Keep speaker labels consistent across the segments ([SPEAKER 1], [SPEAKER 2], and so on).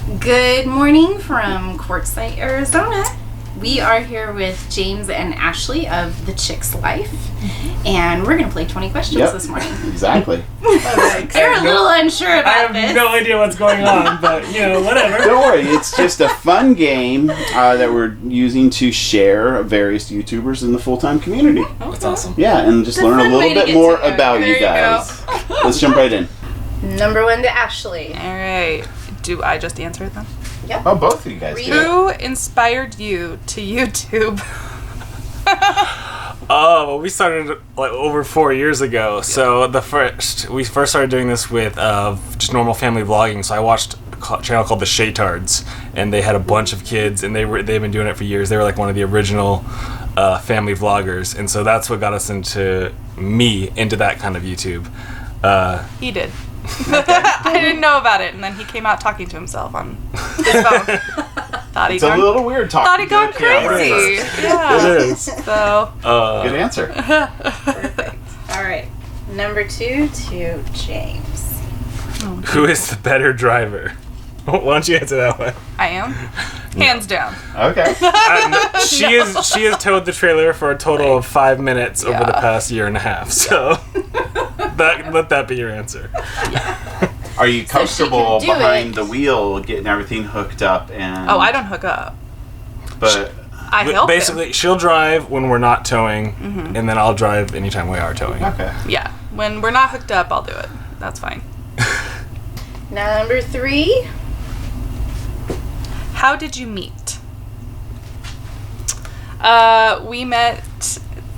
[SPEAKER 1] Good morning from Quartzsite, Arizona. We are here with James and Ashley of The Chick's Life, and we're going to play 20 questions this morning.
[SPEAKER 2] Exactly.
[SPEAKER 1] They're a little unsure about this.
[SPEAKER 3] I have no idea what's going on, but, whatever.
[SPEAKER 2] Don't worry, it's just a fun game that we're using to share various YouTubers in the full-time community.
[SPEAKER 3] That's awesome.
[SPEAKER 2] Yeah, and just learn a little bit more about you guys. Let's jump right in.
[SPEAKER 1] Number 1 to Ashley.
[SPEAKER 4] All right. Do I just answer it then?
[SPEAKER 1] Yep.
[SPEAKER 2] Oh, both of you guys did.
[SPEAKER 4] Who inspired you to YouTube?
[SPEAKER 3] Oh, we started like over 4 years ago. So we first started doing this with just normal family vlogging. So I watched a channel called The Shaytards, and they had a bunch of kids, and they've been doing it for years. They were like one of the original family vloggers, and so that's what got us into that kind of YouTube.
[SPEAKER 4] He did. I didn't know about it, and then he came out talking to himself on his phone.
[SPEAKER 2] It's a little weird talking.
[SPEAKER 4] Thought he'd gone crazy. Yeah.
[SPEAKER 3] It is.
[SPEAKER 4] So.
[SPEAKER 2] Good answer.
[SPEAKER 1] Perfect. All right. Number 2 to James.
[SPEAKER 3] Who is the better driver? Why don't you answer that one?
[SPEAKER 4] I am. Hands down.
[SPEAKER 2] Okay.
[SPEAKER 3] She has towed the trailer for a total of 5 minutes over the past year and a half. So let that be your answer.
[SPEAKER 2] Are you comfortable behind the wheel, getting everything hooked up? And
[SPEAKER 4] Oh, I don't hook up.
[SPEAKER 2] But
[SPEAKER 4] I help
[SPEAKER 3] basically, she'll drive when we're not towing, and then I'll drive anytime we are towing.
[SPEAKER 2] Okay.
[SPEAKER 4] Yeah. When we're not hooked up, I'll do it. That's fine.
[SPEAKER 1] Number 3.
[SPEAKER 4] How did you meet? We met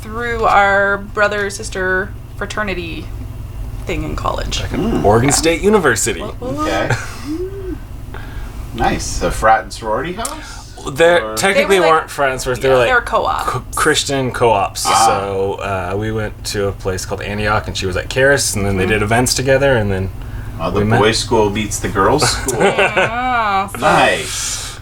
[SPEAKER 4] through our brother-sister fraternity thing in college.
[SPEAKER 3] Oregon State University.
[SPEAKER 2] Okay. Nice. A frat and sorority house?
[SPEAKER 3] Technically weren't frat and sororities. They were
[SPEAKER 4] they were co-op.
[SPEAKER 3] Christian co-ops. So we went to a place called Antioch, and she was at Karis, and then they did events together, and then
[SPEAKER 2] the boys' school beats the girls' school.
[SPEAKER 4] Oh,
[SPEAKER 2] Nice.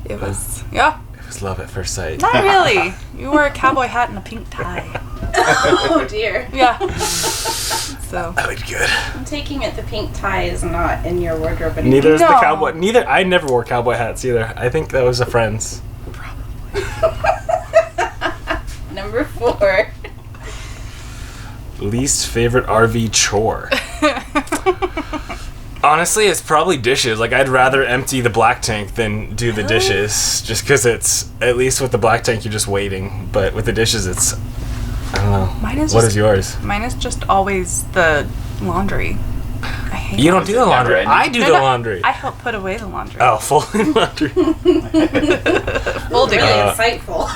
[SPEAKER 4] it was,
[SPEAKER 3] It was love at first sight.
[SPEAKER 4] Not really. You wore a cowboy hat and a pink tie.
[SPEAKER 1] Oh, dear.
[SPEAKER 4] Yeah. So.
[SPEAKER 3] I looked good.
[SPEAKER 1] I'm taking it the pink tie is not in your wardrobe anymore.
[SPEAKER 3] Neither is the cowboy. I never wore cowboy hats either. I think that was a friend's.
[SPEAKER 1] Number 4.
[SPEAKER 3] Least favorite RV chore. Honestly, it's probably dishes. Like, I'd rather empty the black tank than do the dishes, just because it's, at least with the black tank, you're just waiting. But with the dishes, it's, I don't know. What is yours?
[SPEAKER 4] Mine is just always the laundry. I hate
[SPEAKER 3] You don't do the laundry. I do the laundry.
[SPEAKER 4] I help put away the laundry.
[SPEAKER 3] Oh, folding laundry.
[SPEAKER 1] Folding. Really insightful.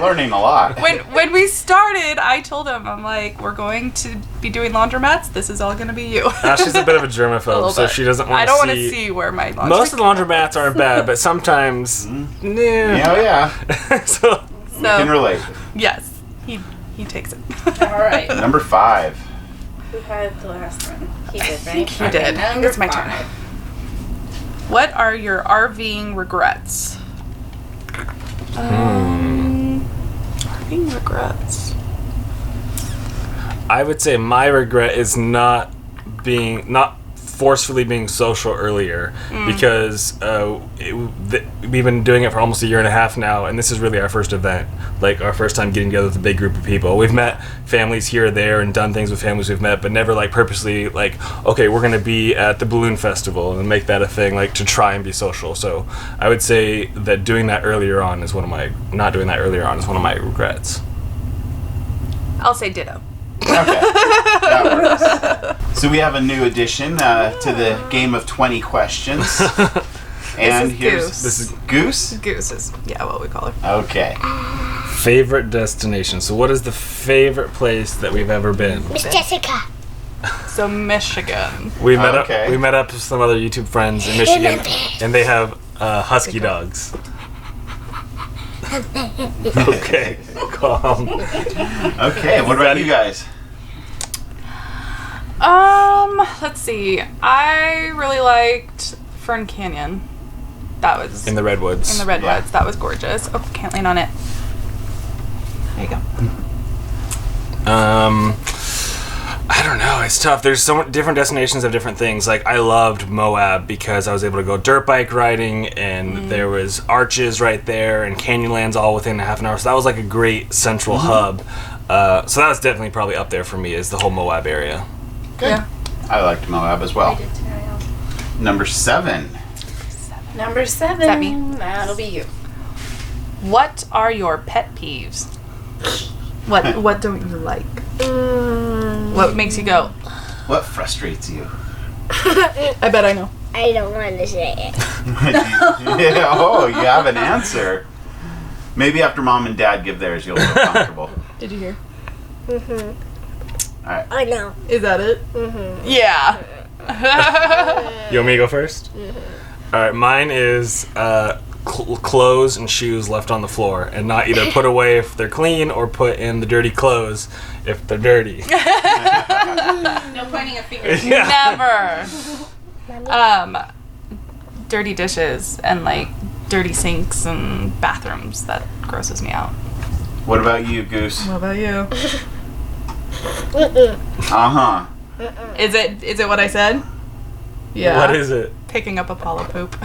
[SPEAKER 2] Learning a lot.
[SPEAKER 4] When we started, I told him, I'm like, we're going to be doing laundromats. This is all going to be you.
[SPEAKER 3] She's a bit of a germaphobe, so she doesn't want to see.
[SPEAKER 4] I don't want to see where my laundry.
[SPEAKER 3] Most of the laundromats aren't bad, but sometimes,
[SPEAKER 2] Yeah.
[SPEAKER 3] So
[SPEAKER 2] we can relate.
[SPEAKER 4] Yes, he takes it.
[SPEAKER 1] All right.
[SPEAKER 2] Number 5.
[SPEAKER 1] Who had the last one? He did, right?
[SPEAKER 4] He did.
[SPEAKER 1] Number
[SPEAKER 4] It's my turn.
[SPEAKER 1] 5.
[SPEAKER 4] What are your RVing regrets? RVing regrets.
[SPEAKER 3] I would say my regret is not forcefully being social earlier, because we've been doing it for almost a year and a half now, and this is really our first event, like our first time getting together with a big group of people. We've met families here or there and done things with families we've met, but never like purposely like, okay, we're going to be at the balloon festival and make that a thing, like to try and be social. So I would say that not doing that earlier on is one of my regrets.
[SPEAKER 4] I'll say ditto.
[SPEAKER 2] Okay. That works. So we have a new addition to the game of 20 questions. And
[SPEAKER 4] this is
[SPEAKER 2] Goose.
[SPEAKER 4] Goose is what we call her.
[SPEAKER 2] Okay.
[SPEAKER 3] Favorite destination. So what is the favorite place that we've ever been?
[SPEAKER 5] Miss Jessica.
[SPEAKER 4] So Michigan.
[SPEAKER 3] We met up with some other YouTube friends in Michigan, and they have husky dogs. Okay, calm.
[SPEAKER 2] Okay, what about you guys?
[SPEAKER 4] Let's see. I really liked Fern Canyon. That was
[SPEAKER 3] in the redwoods.
[SPEAKER 4] In the redwoods, that was gorgeous. Oh, can't lean on it. There you go.
[SPEAKER 3] I don't know. It's tough. There's so many different destinations of different things. Like, I loved Moab because I was able to go dirt bike riding, and there was arches right there, and Canyonlands all within half an hour. So that was like a great central hub. So that was definitely probably up there for me, is the whole Moab area.
[SPEAKER 2] Good.
[SPEAKER 4] Yeah.
[SPEAKER 2] I liked Moab as well.
[SPEAKER 1] I did too.
[SPEAKER 2] Number 7.
[SPEAKER 1] Number 7.
[SPEAKER 4] that me?
[SPEAKER 1] That'll be you.
[SPEAKER 4] What are your pet peeves? What don't you like? What makes you go?
[SPEAKER 2] What frustrates you?
[SPEAKER 4] I bet I know.
[SPEAKER 5] I don't want to say it.
[SPEAKER 2] Yeah, oh, you have an answer. Maybe after Mom and Dad give theirs, you'll feel comfortable.
[SPEAKER 4] Did you hear?
[SPEAKER 2] All right.
[SPEAKER 5] I know.
[SPEAKER 4] Is that it? Yeah.
[SPEAKER 3] You want me to go first? All right, mine is clothes and shoes left on the floor, and not either put away if they're clean or put in the dirty clothes if they're dirty.
[SPEAKER 1] No pointing a finger.
[SPEAKER 3] Yeah.
[SPEAKER 4] Never. Dirty dishes and like dirty sinks and bathrooms. That grosses me out.
[SPEAKER 2] What about you, Goose?
[SPEAKER 4] What about you?
[SPEAKER 2] Uh-huh.
[SPEAKER 4] Is it what I said? Yeah.
[SPEAKER 3] What is it?
[SPEAKER 4] Picking up Apollo poop.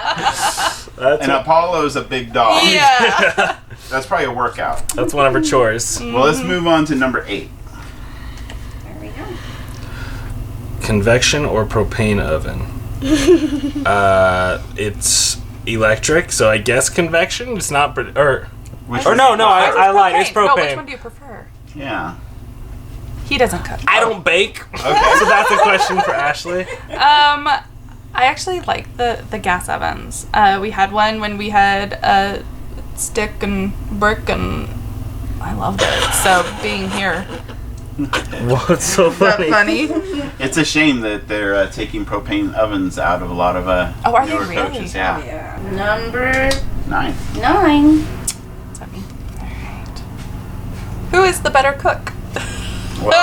[SPEAKER 3] That's
[SPEAKER 2] And Apollo's a big dog.
[SPEAKER 4] Yeah.
[SPEAKER 2] That's probably a workout.
[SPEAKER 3] That's one of her chores.
[SPEAKER 2] Well, let's move on to number 8.
[SPEAKER 1] There we go.
[SPEAKER 3] Convection or propane oven? It's electric, so I guess convection. It's not, or
[SPEAKER 2] Which
[SPEAKER 3] no, I lied. It's
[SPEAKER 4] No, which
[SPEAKER 3] propane.
[SPEAKER 4] one do you prefer?
[SPEAKER 2] Yeah.
[SPEAKER 4] He doesn't cook.
[SPEAKER 3] I don't bake.
[SPEAKER 2] Okay.
[SPEAKER 3] So that's a question for Ashley.
[SPEAKER 4] I actually like the gas ovens. We had one when we had a stick and brick, and I loved it. So being here.
[SPEAKER 3] What's so funny?
[SPEAKER 2] It's a shame that they're taking propane ovens out of a lot of
[SPEAKER 4] Oh, are they
[SPEAKER 2] newer
[SPEAKER 4] really?
[SPEAKER 2] coaches. Yeah.
[SPEAKER 1] Yeah. Number
[SPEAKER 2] 9.
[SPEAKER 1] 9.
[SPEAKER 4] What's that mean? All right. Who is the better cook?
[SPEAKER 2] Well,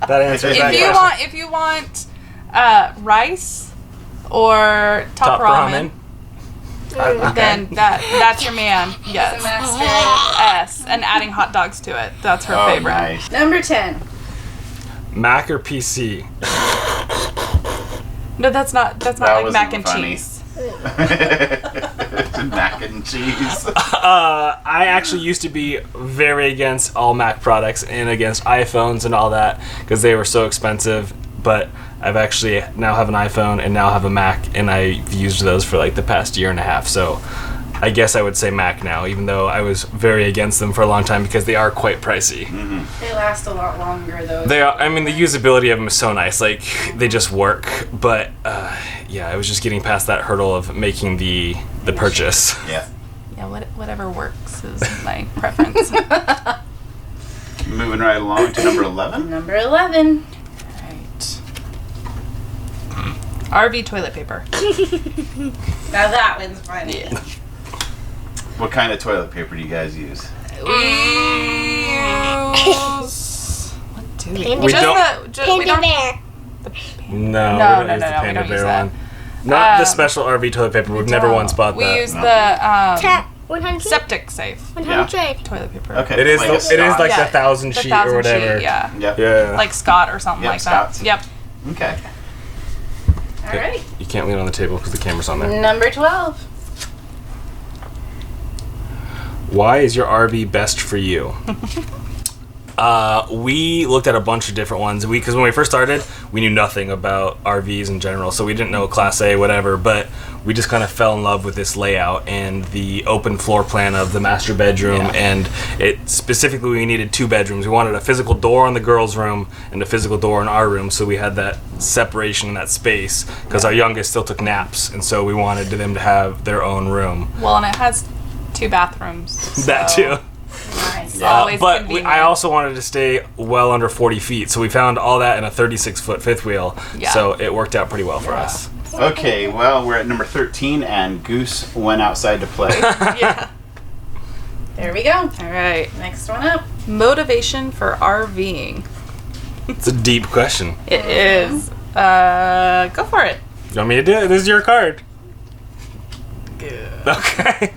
[SPEAKER 3] That answers that question.
[SPEAKER 4] If you want rice or top ramen, then that's your man.
[SPEAKER 1] The
[SPEAKER 4] Yes.
[SPEAKER 1] master.
[SPEAKER 4] S, and adding hot dogs to it. That's her favorite.
[SPEAKER 2] Nice.
[SPEAKER 1] Number 10.
[SPEAKER 3] Mac or PC?
[SPEAKER 4] No, that's not
[SPEAKER 2] That
[SPEAKER 4] like
[SPEAKER 2] wasn't
[SPEAKER 4] mac and
[SPEAKER 2] funny.
[SPEAKER 4] cheese.
[SPEAKER 2] Mac and cheese.
[SPEAKER 3] I actually used to be very against all Mac products and against iPhones and all that because they were so expensive. But I've actually now have an iPhone and now have a Mac, and I've used those for like the past year and a half. So I guess I would say Mac now, even though I was very against them for a long time because they are quite pricey.
[SPEAKER 1] They last a lot longer, though.
[SPEAKER 3] They are. I mean, the usability of them is so nice. Like, they just work. But yeah, I was just getting past that hurdle of making the purchase.
[SPEAKER 2] Yeah.
[SPEAKER 4] Yeah, whatever works is my preference.
[SPEAKER 2] Moving right along to number 11.
[SPEAKER 1] Number 11.
[SPEAKER 4] Right. RV toilet paper.
[SPEAKER 1] Now that one's funny.
[SPEAKER 4] Yeah.
[SPEAKER 2] What kind of toilet paper do you guys use?
[SPEAKER 4] We use. What do we?
[SPEAKER 5] Candy
[SPEAKER 3] We
[SPEAKER 4] Just
[SPEAKER 3] don't-
[SPEAKER 4] the. We
[SPEAKER 5] Candy
[SPEAKER 4] don't.
[SPEAKER 5] bear.
[SPEAKER 3] No,
[SPEAKER 4] No,
[SPEAKER 3] we don't use the Panda
[SPEAKER 4] we don't
[SPEAKER 3] Bear
[SPEAKER 4] use that.
[SPEAKER 3] one. Not the
[SPEAKER 4] Um,
[SPEAKER 3] special RV toilet paper. We've never once bought
[SPEAKER 4] We
[SPEAKER 3] that.
[SPEAKER 4] use
[SPEAKER 2] No.
[SPEAKER 4] the
[SPEAKER 5] Tap 100.
[SPEAKER 4] septic safe
[SPEAKER 5] 100.
[SPEAKER 4] toilet paper.
[SPEAKER 2] Okay.
[SPEAKER 3] It is.
[SPEAKER 2] like a
[SPEAKER 3] It is
[SPEAKER 2] Scotch.
[SPEAKER 3] like
[SPEAKER 4] Yeah,
[SPEAKER 3] the 1,000
[SPEAKER 4] The
[SPEAKER 3] sheet
[SPEAKER 4] 1,000
[SPEAKER 3] or whatever.
[SPEAKER 4] sheet, yeah.
[SPEAKER 2] Yep.
[SPEAKER 3] Yeah.
[SPEAKER 4] Like Scott or something
[SPEAKER 2] Yep,
[SPEAKER 4] like
[SPEAKER 2] Scott's.
[SPEAKER 4] that. Yep.
[SPEAKER 2] Okay.
[SPEAKER 1] All right.
[SPEAKER 3] You can't lean on the table because the camera's on there.
[SPEAKER 1] Number 12.
[SPEAKER 3] Why is your RV best for you? We looked at a bunch of different ones. Because when we first started, we knew nothing about RVs in general, so we didn't know Class A, whatever. But we just kind of fell in love with this layout and the open floor plan of the master bedroom.
[SPEAKER 2] Yeah.
[SPEAKER 3] And it specifically, we needed 2 bedrooms. We wanted a physical door in the girls' room and a physical door in our room, so we had that separation in that space. Because our youngest still took naps, and so we wanted them to have their own room.
[SPEAKER 4] Well, and it has 2 bathrooms.
[SPEAKER 3] That
[SPEAKER 4] so
[SPEAKER 3] too.
[SPEAKER 1] Nice.
[SPEAKER 4] Always
[SPEAKER 3] But
[SPEAKER 4] convenient.
[SPEAKER 3] I also wanted to stay well under 40 feet, so we found all that in a 36-foot fifth wheel.
[SPEAKER 4] Yeah.
[SPEAKER 3] So it worked out pretty well for us.
[SPEAKER 2] Okay, well, we're at number 13, and Goose went outside to play.
[SPEAKER 4] Yeah.
[SPEAKER 1] There we go.
[SPEAKER 4] All right.
[SPEAKER 1] Next one up.
[SPEAKER 4] Motivation for RVing.
[SPEAKER 3] It's a deep question.
[SPEAKER 4] It is. Go for it.
[SPEAKER 3] You want me to do it? This is your card.
[SPEAKER 4] Good.
[SPEAKER 3] Okay.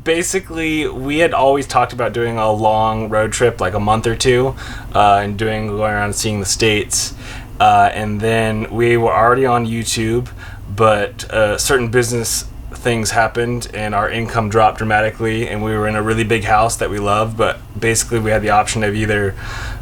[SPEAKER 3] basically, we had always talked about doing a long road trip, like a month or two, and going around seeing the States. And then we were already on YouTube, but certain business things happened and our income dropped dramatically, and we were in a really big house that we loved, but basically we had the option of either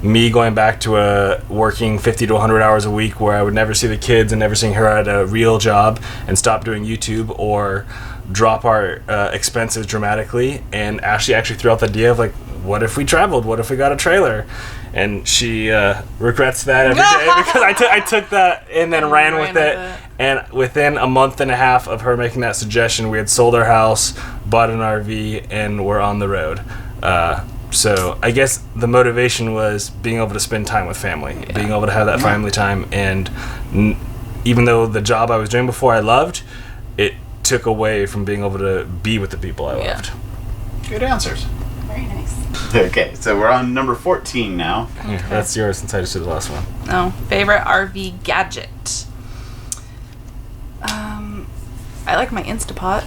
[SPEAKER 3] me going back to working 50 to 100 hours a week where I would never see the kids and never seeing her at a real job and stop doing YouTube, or drop our expenses dramatically. And Ashley actually threw out the idea of, like, what if we traveled? What if we got a trailer? And she regrets that every day because I took that and then ran with it. And within a month and a half of her making that suggestion, we had sold our house, bought an RV, and we're on the road. So I guess the motivation was being able to spend time with family, being able to have that family time. And even though the job I was doing before I loved, it took away from being able to be with the people I loved.
[SPEAKER 2] Good answers.
[SPEAKER 1] Very nice.
[SPEAKER 2] Okay, so we're on number 14 now.
[SPEAKER 3] Here, that's yours since I just did the last one.
[SPEAKER 4] No, favorite RV gadget. I like my Instapot.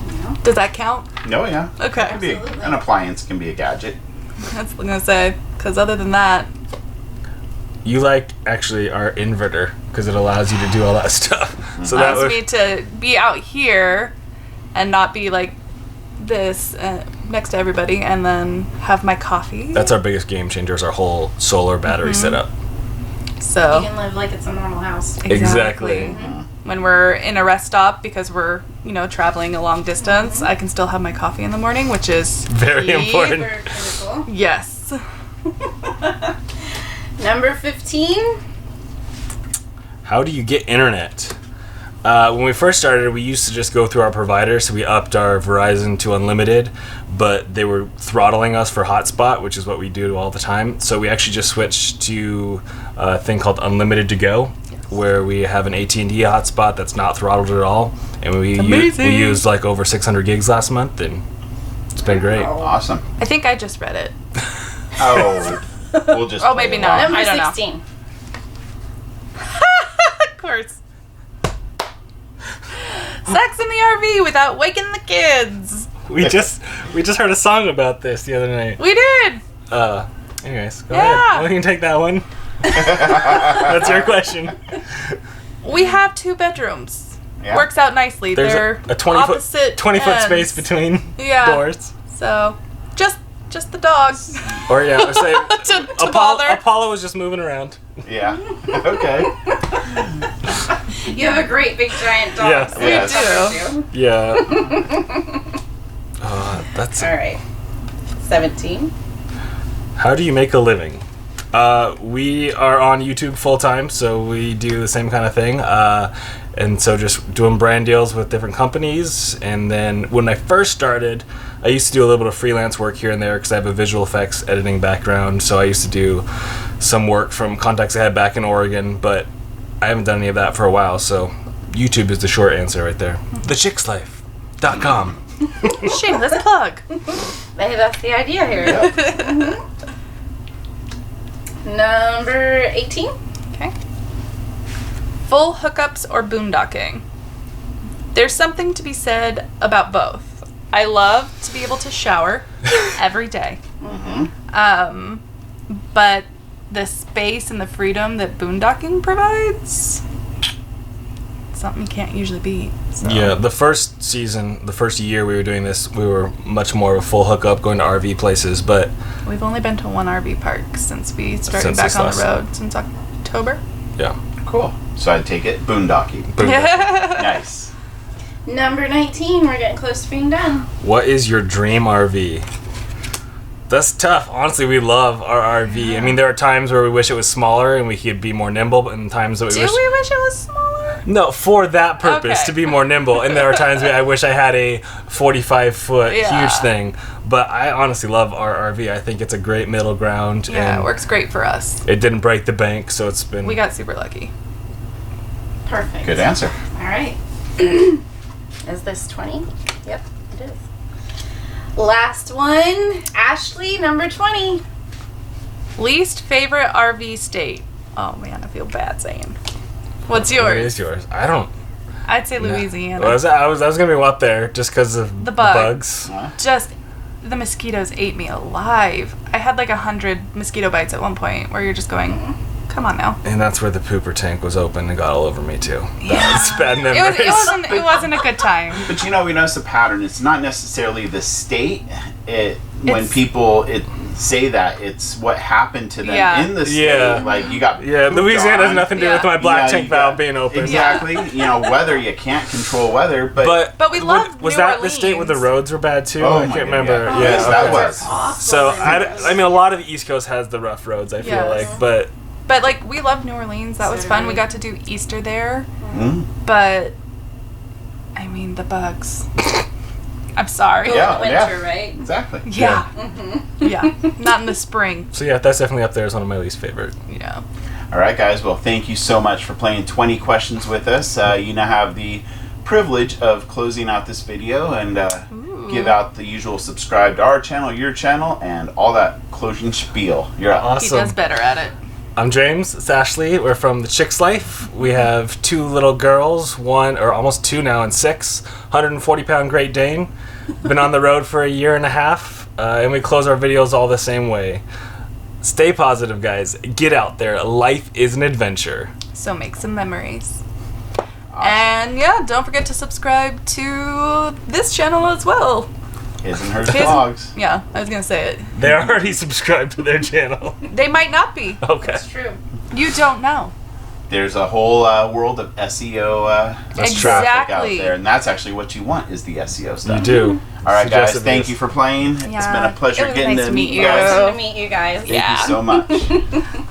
[SPEAKER 1] Yeah.
[SPEAKER 4] Does that count?
[SPEAKER 2] Oh, yeah.
[SPEAKER 4] Okay.
[SPEAKER 2] Can be an appliance can be a gadget.
[SPEAKER 4] That's what I'm gonna say. Because other than that,
[SPEAKER 3] You like actually our inverter because it allows you to do all that stuff. So that
[SPEAKER 4] allows
[SPEAKER 3] was
[SPEAKER 4] me to be out here and not be like this next to everybody, and then have my coffee.
[SPEAKER 3] that's our biggest game changer, is our whole solar battery setup.
[SPEAKER 4] So
[SPEAKER 1] You can live like it's a normal house.
[SPEAKER 3] Exactly.
[SPEAKER 4] When we're in a rest stop because we're, traveling a long distance, I can still have my coffee in the morning, which is
[SPEAKER 3] Very
[SPEAKER 4] key.
[SPEAKER 3] important.
[SPEAKER 1] Super critical.
[SPEAKER 4] Yes.
[SPEAKER 1] Number 15.
[SPEAKER 3] How do you get internet? When we first started, we used to just go through our provider, so we upped our Verizon to unlimited, but they were throttling us for hotspot, which is what we do all the time. So we actually just switched to a thing called Unlimited to Go, where we have an AT&T hotspot that's not throttled at all, and we used like over 600 gigs last month, and it's been great.
[SPEAKER 2] Awesome.
[SPEAKER 4] I think I just read it.
[SPEAKER 2] Oh, we'll just.
[SPEAKER 4] Oh, maybe
[SPEAKER 2] play
[SPEAKER 4] not.
[SPEAKER 2] along.
[SPEAKER 1] Number
[SPEAKER 4] I don't know.
[SPEAKER 1] 16.
[SPEAKER 4] Of course. Sex in the RV without waking the kids.
[SPEAKER 3] We just heard a song about this the other night.
[SPEAKER 4] We did.
[SPEAKER 3] Anyways, go
[SPEAKER 4] Yeah.
[SPEAKER 3] ahead. You can take that one. That's your question.
[SPEAKER 4] We have 2 bedrooms.
[SPEAKER 2] Yeah.
[SPEAKER 4] Works out nicely.
[SPEAKER 3] There's
[SPEAKER 4] They're
[SPEAKER 3] a 20
[SPEAKER 4] opposite
[SPEAKER 3] foot 20 foot
[SPEAKER 4] ends.
[SPEAKER 3] space between
[SPEAKER 4] Yeah.
[SPEAKER 3] doors.
[SPEAKER 4] So just the dog.
[SPEAKER 3] Or yeah, let's say
[SPEAKER 4] to bother.
[SPEAKER 3] Apollo was just moving around.
[SPEAKER 2] Yeah. Okay.
[SPEAKER 1] You have a great big giant dog.
[SPEAKER 3] Yes.
[SPEAKER 1] so
[SPEAKER 2] Yes.
[SPEAKER 1] that covers you.
[SPEAKER 3] Yeah. That's.
[SPEAKER 1] All right. 17.
[SPEAKER 3] How do you make a living? We are on YouTube full time, so we do the same kind of thing. And so just doing brand deals with different companies. And then when I first started, I used to do a little bit of freelance work here and there because I have a visual effects editing background. So I used to do some work from contacts I had back in Oregon, but I haven't done any of that for a while. So YouTube is the short answer right there. TheChicksLife.com.
[SPEAKER 4] Shameless plug.
[SPEAKER 1] Hey, that's the idea here. Number 18.
[SPEAKER 4] Okay. Full hookups or boondocking? There's something to be said about both. I love to be able to shower every day. But the space and the freedom that boondocking provides, something you can't usually beat. So.
[SPEAKER 3] Yeah, the first year we were doing this, we were much more of a full hookup, going to RV places, but
[SPEAKER 4] We've only been to one RV park since we started
[SPEAKER 3] Since
[SPEAKER 4] back
[SPEAKER 3] this
[SPEAKER 4] on the
[SPEAKER 3] last
[SPEAKER 4] road, since October.
[SPEAKER 3] yeah.
[SPEAKER 2] Cool. So I'd take it boondocking. Nice.
[SPEAKER 1] Number 19. We're getting close to being done.
[SPEAKER 3] What is your dream RV? That's tough. Honestly, we love our RV. I mean, there are times where we wish it was smaller and we could be more nimble, and times that we
[SPEAKER 4] Do
[SPEAKER 3] wish...
[SPEAKER 4] we wish it was smaller?
[SPEAKER 3] No, for that purpose,
[SPEAKER 4] Okay.
[SPEAKER 3] to be more nimble. And there are times I wish I had a 45-foot
[SPEAKER 4] Yeah.
[SPEAKER 3] huge thing. But I honestly love our RV. I think it's a great middle ground.
[SPEAKER 4] Yeah,
[SPEAKER 3] and
[SPEAKER 4] it works great for us.
[SPEAKER 3] It didn't break the bank, so it's been...
[SPEAKER 4] We got super lucky.
[SPEAKER 1] Perfect.
[SPEAKER 2] Good answer.
[SPEAKER 1] All right. Is this 20? Yep, it is. Last one. Ashley, number 20.
[SPEAKER 4] Least favorite RV state? Oh man, I feel bad saying. What's
[SPEAKER 3] What
[SPEAKER 4] yours?
[SPEAKER 3] is yours? I don't...
[SPEAKER 4] I'd say Louisiana.
[SPEAKER 3] I was gonna go up there just because of
[SPEAKER 4] The bugs.
[SPEAKER 2] Huh?
[SPEAKER 4] Just the mosquitoes ate me alive. I had like 100 mosquito bites at one point where you're just going, come on now.
[SPEAKER 3] And that's where the pooper tank was open and got all over me too. That's bad
[SPEAKER 4] It
[SPEAKER 3] memories.
[SPEAKER 4] wasn't a good time.
[SPEAKER 2] But we notice a pattern. It's not necessarily the state. When
[SPEAKER 4] It's-
[SPEAKER 2] people say that, it's what happened to them
[SPEAKER 4] Yeah.
[SPEAKER 2] in the state.
[SPEAKER 3] Yeah.
[SPEAKER 2] Like you got
[SPEAKER 3] Yeah,
[SPEAKER 2] pooped
[SPEAKER 3] Louisiana has
[SPEAKER 2] on.
[SPEAKER 3] nothing to do with
[SPEAKER 4] Yeah.
[SPEAKER 3] my black
[SPEAKER 2] Yeah,
[SPEAKER 3] tank
[SPEAKER 2] you
[SPEAKER 3] valve
[SPEAKER 2] got-
[SPEAKER 3] being open.
[SPEAKER 2] Exactly. Weather, you can't control weather, but
[SPEAKER 4] But we love
[SPEAKER 3] Was
[SPEAKER 4] New
[SPEAKER 3] that the state where the
[SPEAKER 4] Orleans.
[SPEAKER 3] roads were bad too?
[SPEAKER 2] Oh
[SPEAKER 3] I
[SPEAKER 2] my
[SPEAKER 3] can't
[SPEAKER 2] God,
[SPEAKER 3] remember.
[SPEAKER 2] yeah.
[SPEAKER 3] Yeah,
[SPEAKER 2] Yes,
[SPEAKER 3] okay.
[SPEAKER 2] that was.
[SPEAKER 3] So I mean, a lot of the East Coast has the rough roads. I feel
[SPEAKER 4] Yes.
[SPEAKER 3] like, but
[SPEAKER 4] But like we love New Orleans. That was
[SPEAKER 1] So
[SPEAKER 4] fun.
[SPEAKER 1] did
[SPEAKER 4] We
[SPEAKER 1] we.
[SPEAKER 4] got to do Easter there.
[SPEAKER 2] Mm.
[SPEAKER 4] But I mean the bugs. I'm sorry.
[SPEAKER 1] Go
[SPEAKER 2] Yeah,
[SPEAKER 1] in the winter, right?
[SPEAKER 2] Exactly.
[SPEAKER 4] Yeah. Yeah. Not in the spring.
[SPEAKER 3] so yeah, that's definitely up there as one of my least favorite.
[SPEAKER 4] Yeah.
[SPEAKER 2] All right, guys. Well, thank you so much for playing 20 questions with us. You now have the privilege of closing out this video and give out the usual subscribe to our channel, your channel, and all that closing spiel. You're up.
[SPEAKER 3] Awesome.
[SPEAKER 4] He does better at it.
[SPEAKER 3] I'm James. It's Ashley. We're from the Chick's Life. We have 2 little girls, 1 or almost 2 now, and 6, 140-pound Great Dane. Been on the road for a year and a half, and we close our videos all the same way. Stay positive, guys. Get out there. Life is an adventure.
[SPEAKER 4] So make some memories. And yeah, don't forget to subscribe to this channel as well.
[SPEAKER 2] His and hers
[SPEAKER 4] His-
[SPEAKER 2] dogs.
[SPEAKER 4] Yeah, I was gonna say it.
[SPEAKER 3] They already subscribed to their channel.
[SPEAKER 4] They might not be.
[SPEAKER 3] Okay.
[SPEAKER 1] That's true.
[SPEAKER 4] You don't know.
[SPEAKER 2] There's a whole world of SEO traffic out there, and that's actually what you want is the SEO stuff.
[SPEAKER 3] You do.
[SPEAKER 2] All right, guys.
[SPEAKER 3] Suggested
[SPEAKER 2] Thank
[SPEAKER 3] this.
[SPEAKER 2] you for playing. It's been
[SPEAKER 4] Yeah,
[SPEAKER 2] a pleasure
[SPEAKER 4] it was
[SPEAKER 2] getting
[SPEAKER 4] nice
[SPEAKER 2] to
[SPEAKER 4] to meet
[SPEAKER 2] meet you
[SPEAKER 4] you.
[SPEAKER 2] guys.
[SPEAKER 1] Nice to meet you guys.
[SPEAKER 2] Thank you so much.